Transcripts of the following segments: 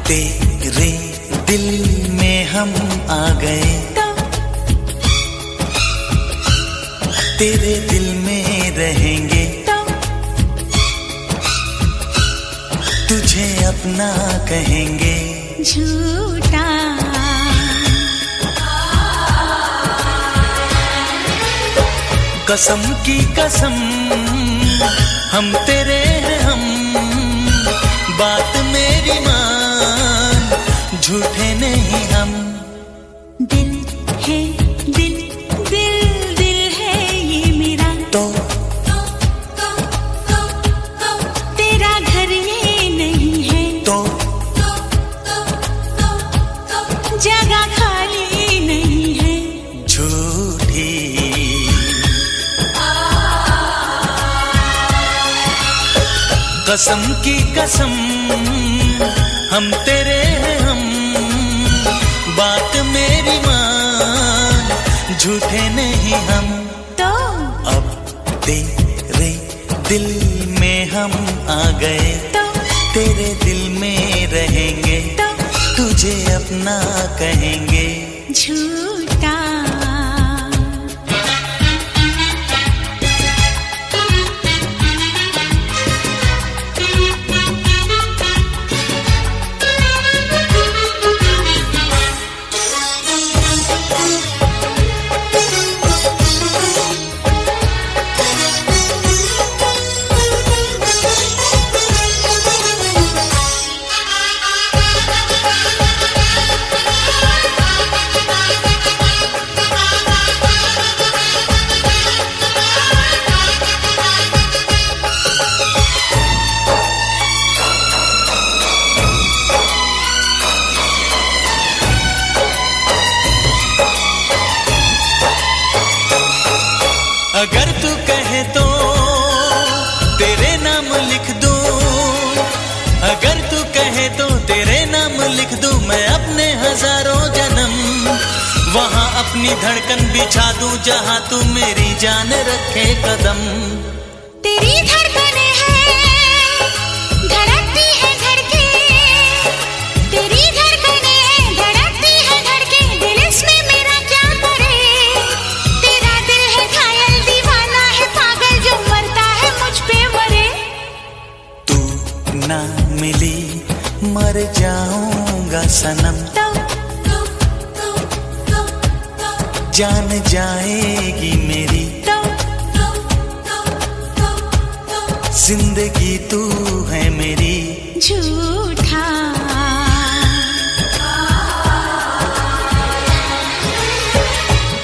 तेरे दिल में हम आ गए, तेरे दिल में रहेंगे, तुझे अपना कहेंगे। झूठा कसम की कसम हम तेरे हैं हम, बात मेरी मान, झूठे नहीं हम। दिल है दिल, दिल दिल है ये मेरा, तो तेरा घर ये नहीं है, तो जगह खाली नहीं है। झूठी कसम की कसम हम तेरे हैं हम, बात मेरी मान, झूठे नहीं हम। तो अब तेरे दिल में हम आ गए, तेरे दिल में रहेंगे, तुझे अपना कहेंगे। झूठा अगर तू कहे तो तेरे नाम लिख दूं, अगर तू कहे तो तेरे नाम लिख दूं, मैं अपने हजारों जन्म वहां अपनी धड़कन बिछा दूं, जहां तू मेरी जान रखे कदम। तेरी धड़कनें हैं धड़कती है धड़के, तेरी धड़कनें हैं धड़कती है धड़के, दिल इसमें मेरा क्या करे। तेरा दिल है घायल दीवाना है पागल, जो मरता है मुझ पे मरे। तू ना मिली मर जाऊंगा सनम, जान जाएगी मेरी जिंदगी, तू है मेरी। झूठा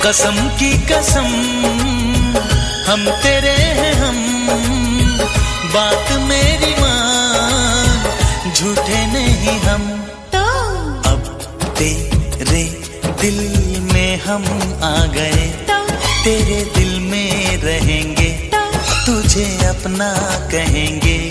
कसम की कसम हम तेरे हैं हम, बात मेरी मान, झूठे नहीं हम। तो अब तेरे दिल में हम आ गए, तेरे दिल में रहेंगे, तुझे अपना कहेंगे।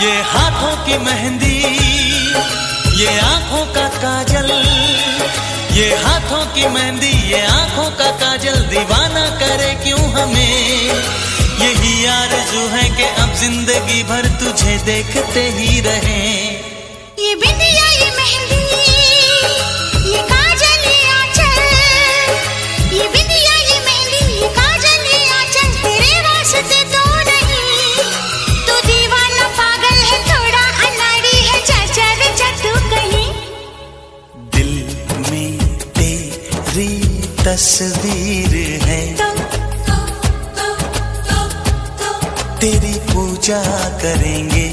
ये हाथों की मेहंदी, ये आंखों का काजल, ये हाथों की मेहंदी, ये आंखों का काजल, दीवाना करे क्यों हमें। यही आरज़ू है कि अब जिंदगी भर तुझे देखते ही रहें। ये बिंदिया ये मेहंदी, ये काजल ये आंचल, ये बिंदिया ये मेहंदी, ये काजल ये आंचल, तेरे वास्ते तो नहीं। तू दीवाना पागल है थोड़ा अनाड़ी है, चल तू कहीं। दिल में तेरी तस्वीर है, तेरी पूजा करेंगे,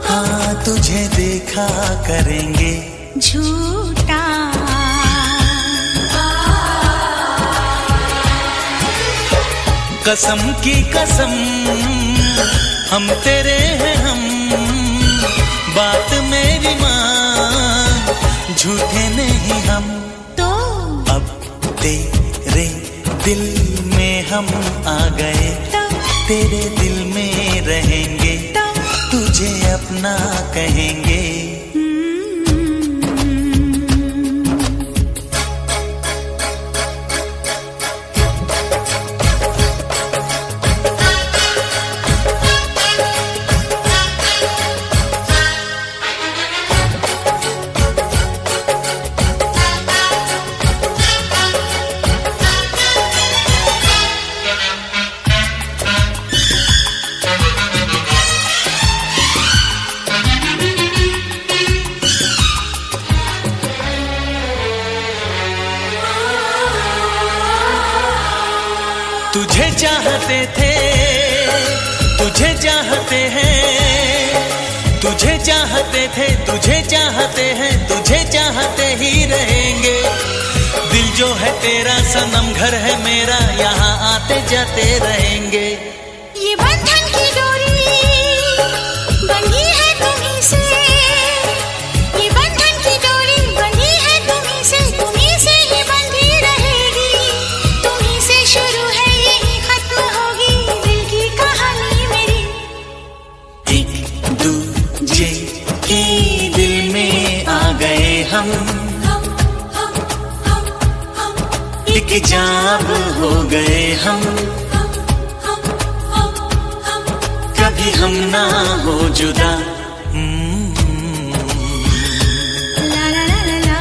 हाँ तुझे देखा करेंगे। झूठा कसम की कसम हम तेरे हैं हम, बात मेरी मान झूठे नहीं हम। तो अब तेरे दिल में हम आ गए, तेरे दिल में रहेंगे, तुझे अपना कहेंगे। तुझे चाहते थे, तुझे चाहते हैं, तुझे चाहते थे, तुझे चाहते हैं, तुझे चाहते ही रहेंगे। दिल जो है तेरा सनम, घर है मेरा, यहाँ आते जाते रहेंगे। ये बंधन की डोरी बंधी है तुम्हीं से, ये बंधन की डोरी बंधी है तुम्हीं से ही बंधी रहेगी। तुम्हीं से शुरू है यही खत्म होगी दिल की कहानी मेरी। एक दूजे के दिल में आ गए हम, एक जाब हो गए हम, कभी हम ना हो जुदा। ला ला ला ला ला।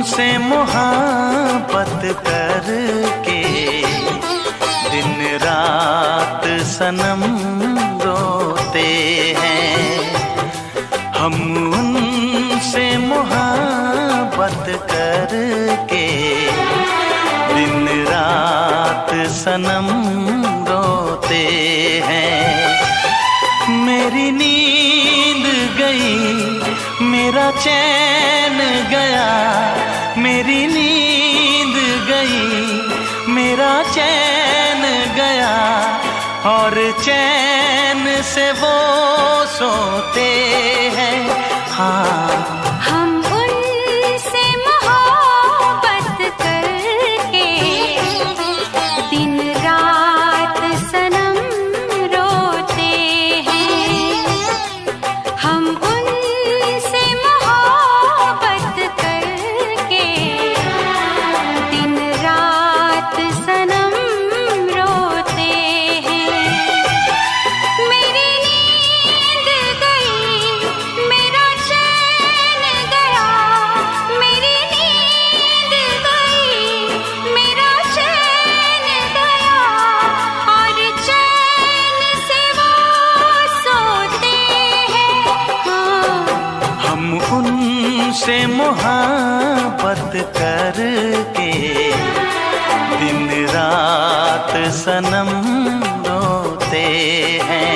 से मोहब्बत करके दिन रात सनम रोते हैं। हम उनसे मोहब्बत करके दिन रात सनम रोते हैं। मेरी नींद गई, मेरा चैन गया, मेरी नींद गई, मेरा मेरा चैन गया और चैन से वो सोते हैं। हाँ हम उनसे मोहब्बत करके दिन रात सनम रोते हैं। हम उनसे मोहब्बत करके दिन रात सनम रोते हैं। मेरी नींद गई, मेरा चैन गया। मेरी नींद गई, मेरा चैन गया और चैन से वो सोते हैं। हाँ हम उनसे मोहब्बत करके दिन रात सनम रोते हैं।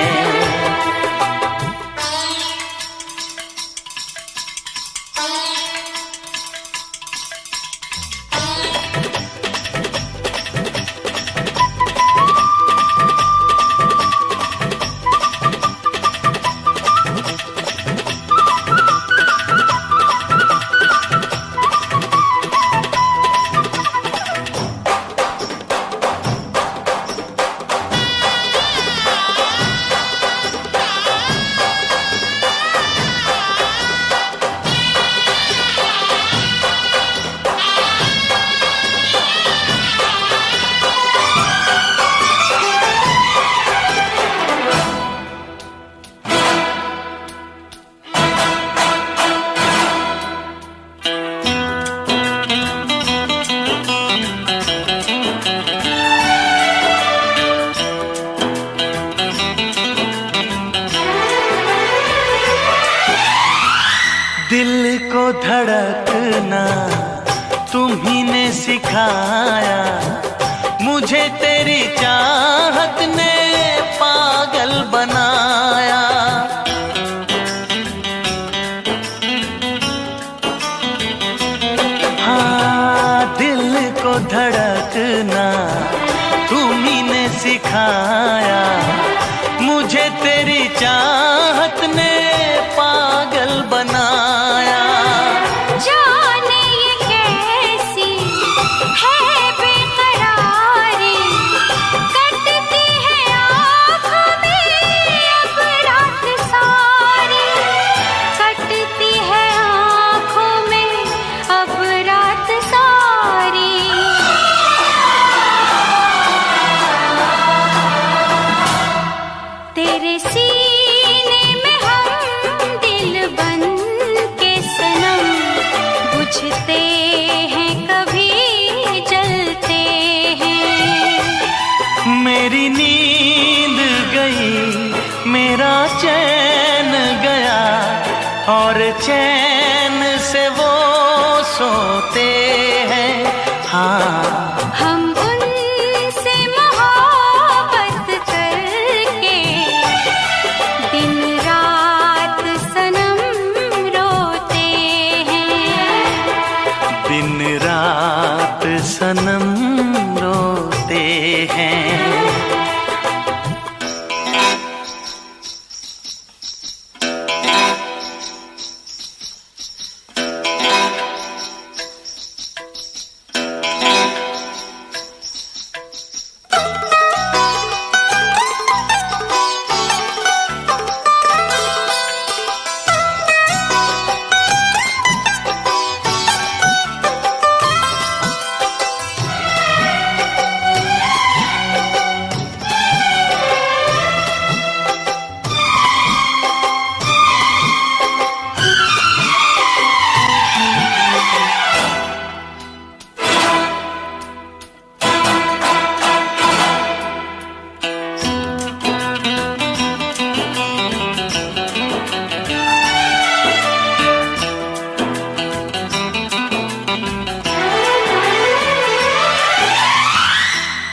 दिल को धड़कना तुम्ही ने सिखाया, मुझे तेरी चाहत ने पागल बनाया। हाँ दिल को धड़कना तुम्ही ने सिखाया, मुझे तेरी चाहत ने पागल बनाया। जाने ये कैसी है बेकरारी, कटती है आँखों में अब रात सारी। कटती है आँखों में अब रात सारी। तेरे सीने में हम दिल बन के सनम, बुझते हैं कभी जलते हैं। मेरी नींद गई, मेरा चैन गया और चैन से वो सोते हैं। हाँ हम उनसे मोहब्बत करके दिन रात सनम रोते हैं। दिन रात सनम रोते हैं।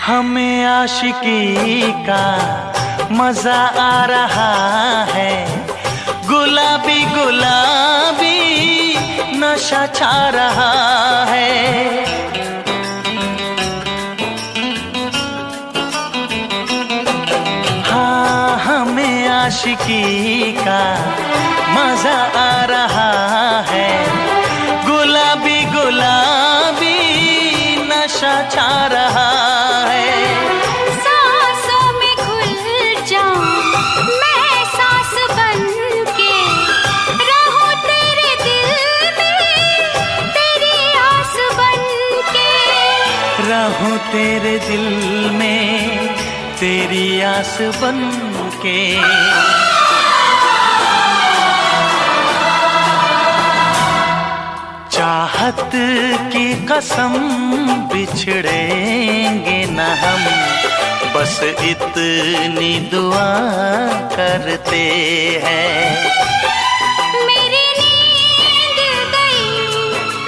हमें आशिकी का मजा आ रहा है, गुलाबी गुलाबी नशा छा रहा है। आशिकी का मजा आ रहा है, गुलाबी गुलाबी नशा छा रहा है। सांसों में खुल जाऊं मैं सांस बनके, रहूं तेरे दिल में तेरी आस बनके, रहूं तेरे दिल में तेरी आस बनके। चाहत की कसम बिछड़ेंगे न हम, बस इतनी दुआ करते हैं। मेरी नींद गई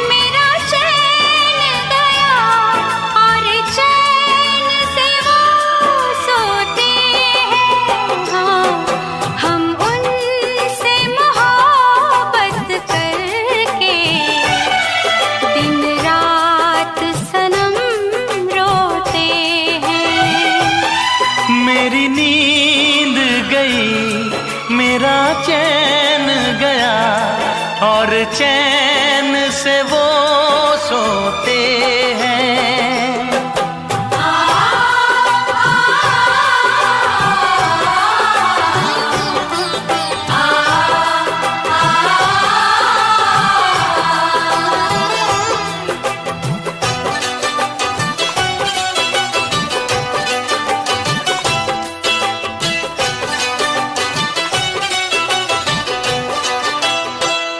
मेरा चैन गया, और चैन से वो सोते हैं। हाँ, हम उनसे मोहब्बत करके दिन रात सनम रोते हैं। मेरी नींद गई मेरा चैन गया, और चैन से वो